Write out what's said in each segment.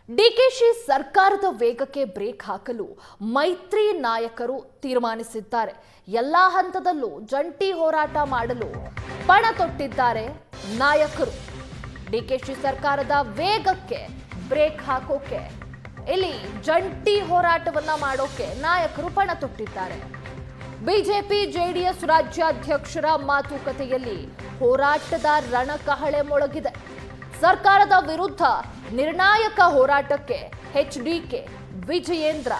ಡಿಕೆಶಿ ಸರ್ಕಾರದ ವೇಗಕ್ಕೆ ಬ್ರೇಕ್ ಹಾಕಲು ಮೈತ್ರಿ ನಾಯಕರು ತೀರ್ಮಾನಿಸಿದ್ದಾರೆ. ಎಲ್ಲಾ ಹಂತದಲ್ಲೂ ಜಂಟಿ ಹೋರಾಟ ಮಾಡಲು ಪಣ ತೊಟ್ಟಿದ್ದಾರೆ ನಾಯಕರು. ಡಿಕೆಶಿ ಸರ್ಕಾರದ ವೇಗಕ್ಕೆ ಬ್ರೇಕ್ ಹಾಕೋಕೆ ಇಲ್ಲಿ ಜಂಟಿ ಹೋರಾಟವನ್ನ ಮಾಡೋಕೆ ನಾಯಕರು ಪಣ ತೊಟ್ಟಿದ್ದಾರೆ. ಬಿಜೆಪಿ ಜೆಡಿಎಸ್ ರಾಜ್ಯಾಧ್ಯಕ್ಷರ ಮಾತುಕತೆಯಲ್ಲಿ ಹೋರಾಟದ ರಣಕಹಳೆ ಮೊಳಗಿದೆ. ಸರ್ಕಾರದ ವಿರುದ್ಧ ನಿರ್ಣಾಯಕ ಹೋರಾಟಕ್ಕೆ ಎಚ್ಡಿಕೆ ವಿಜಯೇಂದ್ರ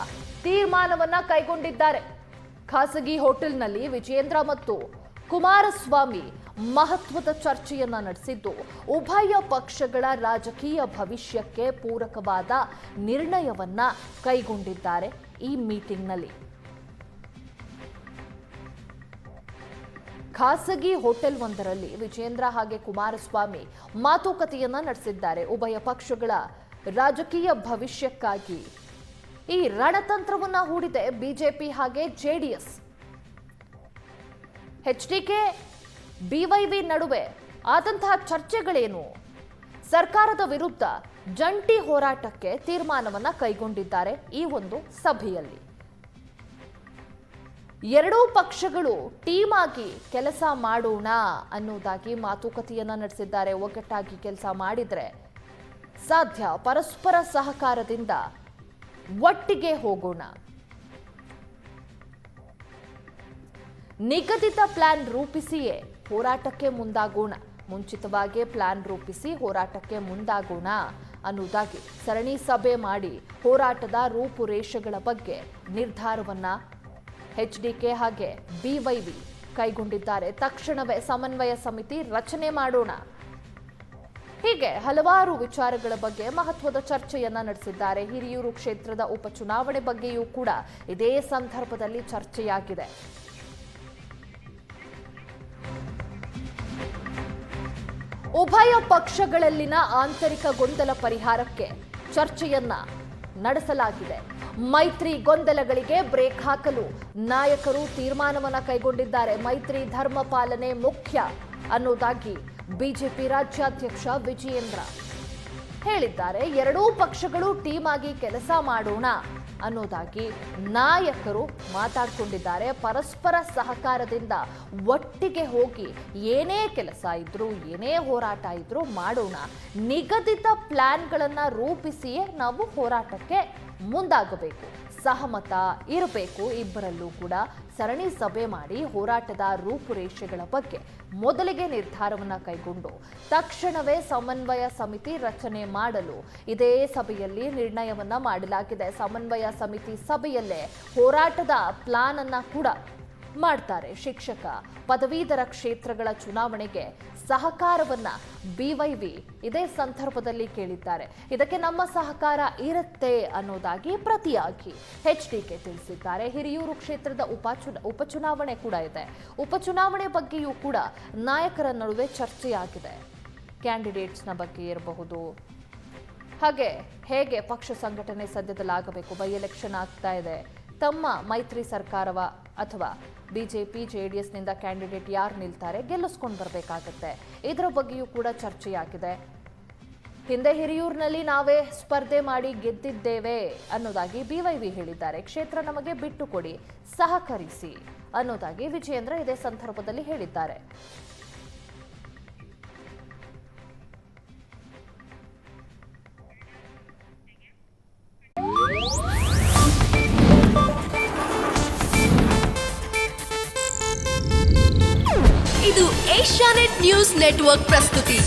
ತೀರ್ಮಾನವನ್ನ ಕೈಗೊಂಡಿದ್ದಾರೆ. ಖಾಸಗಿ ಹೋಟೆಲ್ನಲ್ಲಿ ವಿಜಯೇಂದ್ರ ಮತ್ತು ಕುಮಾರಸ್ವಾಮಿ ಮಹತ್ವದ ಚರ್ಚೆಯನ್ನ ನಡೆಸಿದ್ದು, ಉಭಯ ಪಕ್ಷಗಳ ರಾಜಕೀಯ ಭವಿಷ್ಯಕ್ಕೆ ಪೂರಕವಾದ ನಿರ್ಣಯವನ್ನ ಕೈಗೊಂಡಿದ್ದಾರೆ. ಈ ಮೀಟಿಂಗ್ನಲ್ಲಿ ಖಾಸಗಿ ಹೋಟೆಲ್ ಒಂದರಲ್ಲಿ ವಿಜಯೇಂದ್ರ ಹಾಗೆ ಕುಮಾರಸ್ವಾಮಿ ಮಾತುಕತೆಯನ್ನ ನಡೆಸಿದ್ದಾರೆ. ಉಭಯ ಪಕ್ಷಗಳ ರಾಜಕೀಯ ಭವಿಷ್ಯಕ್ಕಾಗಿ ಈ ರಣತಂತ್ರವನ್ನ ಹೂಡಿದೆ ಬಿಜೆಪಿ ಹಾಗೆ ಜೆಡಿಎಸ್. ಎಚ್ಡಿಕೆ ಬಿವೈವಿ ನಡುವೆ ಆದಂತಹ ಚರ್ಚೆಗಳೇನು? ಸರ್ಕಾರದ ವಿರುದ್ಧ ಜಂಟಿ ಹೋರಾಟಕ್ಕೆ ತೀರ್ಮಾನವನ್ನ ಕೈಗೊಂಡಿದ್ದಾರೆ ಈ ಒಂದು ಸಭೆಯಲ್ಲಿ. ಎರಡೂ ಪಕ್ಷಗಳು ಟೀಮ್ ಆಗಿ ಕೆಲಸ ಮಾಡೋಣ ಅನ್ನೋದಾಗಿ ಮಾತುಕತೆಯನ್ನ ನಡೆಸಿದ್ದಾರೆ. ಒಗ್ಗಟ್ಟಾಗಿ ಕೆಲಸ ಮಾಡಿದ್ರೆ ಸಾಧ್ಯ, ಪರಸ್ಪರ ಸಹಕಾರದಿಂದ ಒಟ್ಟಿಗೆ ಹೋಗೋಣ, ನಿಗದಿತ ಪ್ಲಾನ್ ರೂಪಿಸಿಯೇ ಹೋರಾಟಕ್ಕೆ ಮುಂದಾಗೋಣ, ಮುಂಚಿತವಾಗಿ ಪ್ಲಾನ್ ರೂಪಿಸಿ ಹೋರಾಟಕ್ಕೆ ಮುಂದಾಗೋಣ ಅನ್ನೋದಾಗಿ ಸರಣಿ ಸಭೆ ಮಾಡಿ ಹೋರಾಟದ ರೂಪುರೇಷೆಗಳ ಬಗ್ಗೆ ನಿರ್ಧಾರವನ್ನ ಎಚ್ಡಿಕೆ ಹಾಗೆ ಬಿವೈವಿ ಕೈಗೊಂಡಿದ್ದಾರೆ. ತಕ್ಷಣವೇ ಸಮನ್ವಯ ಸಮಿತಿ ರಚನೆ ಮಾಡೋಣ, ಹೀಗೆ ಹಲವಾರು ವಿಚಾರಗಳ ಬಗ್ಗೆ ಮಹತ್ವದ ಚರ್ಚೆಯನ್ನ ನಡೆಸಿದ್ದಾರೆ. ಹಿರಿಯೂರು ಕ್ಷೇತ್ರದ ಉಪಚುನಾವಣೆ ಬಗ್ಗೆಯೂ ಕೂಡ ಇದೇ ಸಂದರ್ಭದಲ್ಲಿ ಚರ್ಚೆಯಾಗಿದೆ. ಉಭಯ ಪಕ್ಷಗಳಲ್ಲಿನ ಆಂತರಿಕ ಗೊಂದಲ ಪರಿಹಾರಕ್ಕೆ ಚರ್ಚೆಯನ್ನ ನಡೆಸಲಾಗಿದೆ. ಮೈತ್ರಿ ಗೊಂದಲಗಳಿಗೆ ಬ್ರೇಕ್ ಹಾಕಲು ನಾಯಕರು ತೀರ್ಮಾನವನ್ನ ಕೈಗೊಂಡಿದ್ದಾರೆ. ಮೈತ್ರಿ ಧರ್ಮ ಪಾಲನೆ ಮುಖ್ಯ ಅನ್ನೋದಾಗಿ ಬಿಜೆಪಿ ರಾಜ್ಯಾಧ್ಯಕ್ಷ ವಿಜಯೇಂದ್ರ ಹೇಳಿದ್ದಾರೆ. ಎರಡೂ ಪಕ್ಷಗಳು ಟೀಮ್ ಆಗಿ ಕೆಲಸ ಮಾಡೋಣ ಅನ್ನೋದಾಗಿ ನಾಯಕರು ಮಾತಾಡ್ಕೊಂಡಿದ್ದಾರೆ. ಪರಸ್ಪರ ಸಹಕಾರದಿಂದ ಒಟ್ಟಿಗೆ ಹೋಗಿ ಏನೇ ಕೆಲಸ ಇದ್ರೂ ಏನೇ ಹೋರಾಟ ಇದ್ರೂ ಮಾಡೋಣ, ನಿಗದಿತ ಪ್ಲಾನ್ಗಳನ್ನ ರೂಪಿಸಿಯೇ ನಾವು ಹೋರಾಟಕ್ಕೆ ಮುಂದಾಗಬೇಕು, ಸಹಮತ ಇರಬೇಕು. ಇಬ್ಬರಲ್ಲೂ ಕೂಡ ಸರಣಿ ಸಭೆ ಮಾಡಿ ಹೋರಾಟದ ರೂಪುರೇಷೆಗಳ ಬಗ್ಗೆ ಮೊದಲಿಗೆ ನಿರ್ಧಾರವನ್ನ ಕೈಗೊಂಡು ತಕ್ಷಣವೇ ಸಮನ್ವಯ ಸಮಿತಿ ರಚನೆ ಮಾಡಲು ಇದೇ ಸಭೆಯಲ್ಲಿ ನಿರ್ಣಯವನ್ನ ಮಾಡಲಾಗಿದೆ. ಸಮನ್ವಯ ಸಮಿತಿ ಸಭೆಯಲ್ಲೇ ಹೋರಾಟದ ಪ್ಲಾನ್ ಅನ್ನ ಕೂಡ ಮಾಡ್ತಾರೆ. ಶಿಕ್ಷಕ ಪದವೀಧರ ಕ್ಷೇತ್ರಗಳ ಚುನಾವಣೆಗೆ ಸಹಕಾರವನ್ನ ಬಿವೈವಿ ಇದೇ ಸಂದರ್ಭದಲ್ಲಿ ಕೇಳಿದ್ದಾರೆ. ಇದಕ್ಕೆ ನಮ್ಮ ಸಹಕಾರ ಇರುತ್ತೆ ಅನ್ನೋದಾಗಿ ಪ್ರತಿಯಾಗಿ ಎಚ್ಡಿಕೆ ತಿಳಿಸಿದ್ದಾರೆ. ಹಿರಿಯೂರು ಕ್ಷೇತ್ರದ ಉಪಚುನಾವಣೆ ಕೂಡ ಇದೆ. ಉಪಚುನಾವಣೆ ಬಗ್ಗೆಯೂ ಕೂಡ ನಾಯಕರ ನಡುವೆ ಚರ್ಚೆಯಾಗಿದೆ. ಕ್ಯಾಂಡಿಡೇಟ್ಸ್ನ ಬಗ್ಗೆ ಇರಬಹುದು, ಹಾಗೆ ಹೇಗೆ ಪಕ್ಷ ಸಂಘಟನೆ ಸದ್ಯದಲ್ಲಾಗಬೇಕು, ಬೈ ಎಲೆಕ್ಷನ್ ಆಗ್ತಾ ಇದೆ, ತಮ್ಮ ಮೈತ್ರಿ ಸರ್ಕಾರವ ಅಥವಾ ಬಿಜೆಪಿ ಜೆಡಿಎಸ್ನಿಂದ ಕ್ಯಾಂಡಿಡೇಟ್ ಯಾರು ನಿಲ್ತಾರೆ, ಗೆಲ್ಲಿಸ್ಕೊಂಡು ಬರಬೇಕಾಗತ್ತೆ, ಇದರ ಬಗ್ಗೆಯೂ ಕೂಡ ಚರ್ಚೆಯಾಗಿದೆ. ಹಿಂದೆ ಹಿರಿಯೂರಿನಲ್ಲಿ ನಾವೇ ಸ್ಪರ್ಧೆ ಮಾಡಿ ಗೆದ್ದಿದ್ದೇವೆ ಅನ್ನೋದಾಗಿ ಬಿವೈವಿ ಹೇಳಿದ್ದಾರೆ. ಕ್ಷೇತ್ರ ನಮಗೆ ಬಿಟ್ಟು ಕೊಡಿ, ಸಹಕರಿಸಿ ಅನ್ನೋದಾಗಿ ವಿಜಯೇಂದ್ರ ಇದೇ ಸಂದರ್ಭದಲ್ಲಿ ಹೇಳಿದ್ದಾರೆ. ಇದು ಏಷ್ಯಾನೆಟ್ ನ್ಯೂಸ್ ನೆಟ್ವರ್ಕ್ ಪ್ರಸ್ತುತಿ.